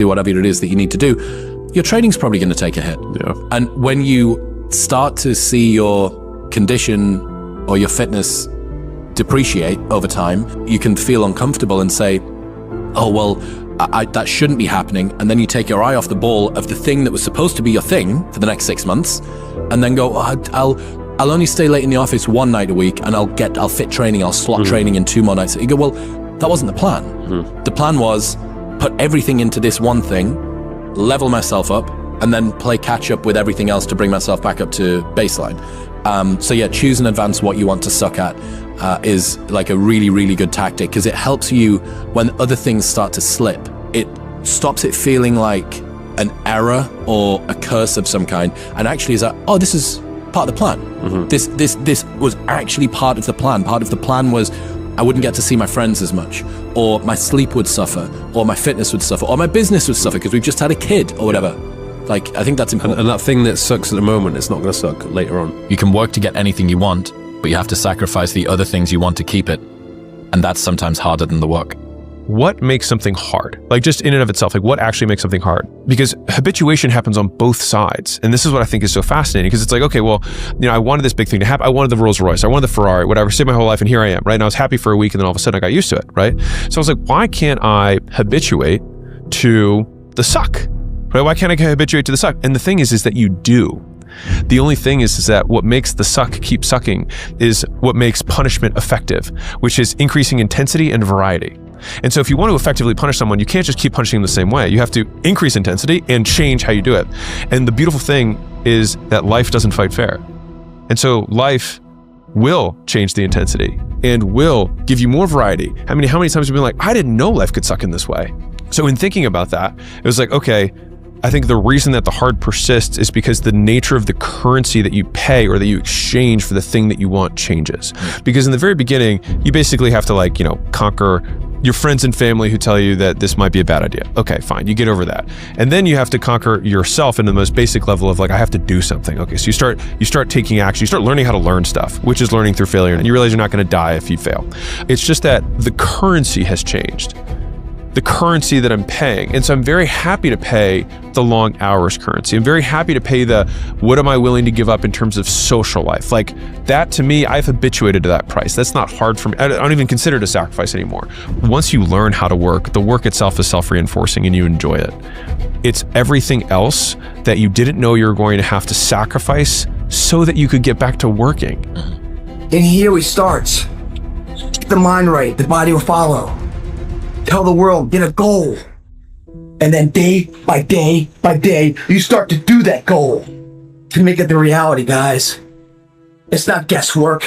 do whatever it is that you need to do, your training's probably going to take a hit. Yeah. And when you start to see your condition or your fitness depreciate over time, you can feel uncomfortable and say, oh, well, that shouldn't be happening. And then you take your eye off the ball of the thing that was supposed to be your thing for the next 6 months, and then go, oh, I'll only stay late in the office 1 night a week, and I'll fit training, I'll slot training in 2 more nights. You go, well, that wasn't the plan. The plan was put everything into this one thing, level myself up, and then play catch up with everything else to bring myself back up to baseline. So yeah, choose in advance what you want to suck at is like a really, really good tactic, because it helps you when other things start to slip. It stops it feeling like an error or a curse of some kind, and actually is like, oh, this is part of the plan. This was actually part of the plan. Part of the plan was I wouldn't get to see my friends as much, or my sleep would suffer, or my fitness would suffer, or my business would suffer because we've just had a kid or whatever. Like, I think that's important. And that thing that sucks at the moment, it's not going to suck later on. You can work to get anything you want, but you have to sacrifice the other things you want to keep it. And that's sometimes harder than the work. What makes something hard? Like, just in and of itself, like what actually makes something hard? Because habituation happens on both sides. And this is what I think is so fascinating, because it's like, okay, well, I wanted this big thing to happen. I wanted the Rolls Royce. I wanted the Ferrari, whatever, saved my whole life. And here I am, right? And I was happy for a week, and then all of a sudden I got used to it, right? So I was like, why can't I habituate to the suck? Right? Why can't I habituate to the suck? And the thing is that you do. The only thing is that what makes the suck keep sucking is what makes punishment effective, which is increasing intensity and variety. And so if you want to effectively punish someone, you can't just keep punishing them the same way. You have to increase intensity and change how you do it. And the beautiful thing is that life doesn't fight fair. And so life will change the intensity and will give you more variety. How many times have you been like, I didn't know life could suck in this way? So in thinking about that, it was like, okay, I think the reason that the hard persists is because the nature of the currency that you pay or that you exchange for the thing that you want changes. Because in the very beginning, you basically have to conquer your friends and family who tell you that this might be a bad idea. Okay, fine, you get over that. And then you have to conquer yourself in the most basic level of I have to do something. Okay, so you start taking action, you start learning how to learn stuff, which is learning through failure. And you realize you're not gonna die if you fail. It's just that the currency has changed. The currency that I'm paying. And so I'm very happy to pay the long hours currency. I'm very happy to pay the, what am I willing to give up in terms of social life? Like that, to me, I've habituated to that price. That's not hard for me. I don't even consider it a sacrifice anymore. Once you learn how to work, the work itself is self-reinforcing and you enjoy it. It's everything else that you didn't know you were going to have to sacrifice so that you could get back to working. And here we start. Get the mind right, the body will follow. Tell the world, get a goal. And then day by day by day, you start to do that goal to make it the reality, guys. It's not guesswork.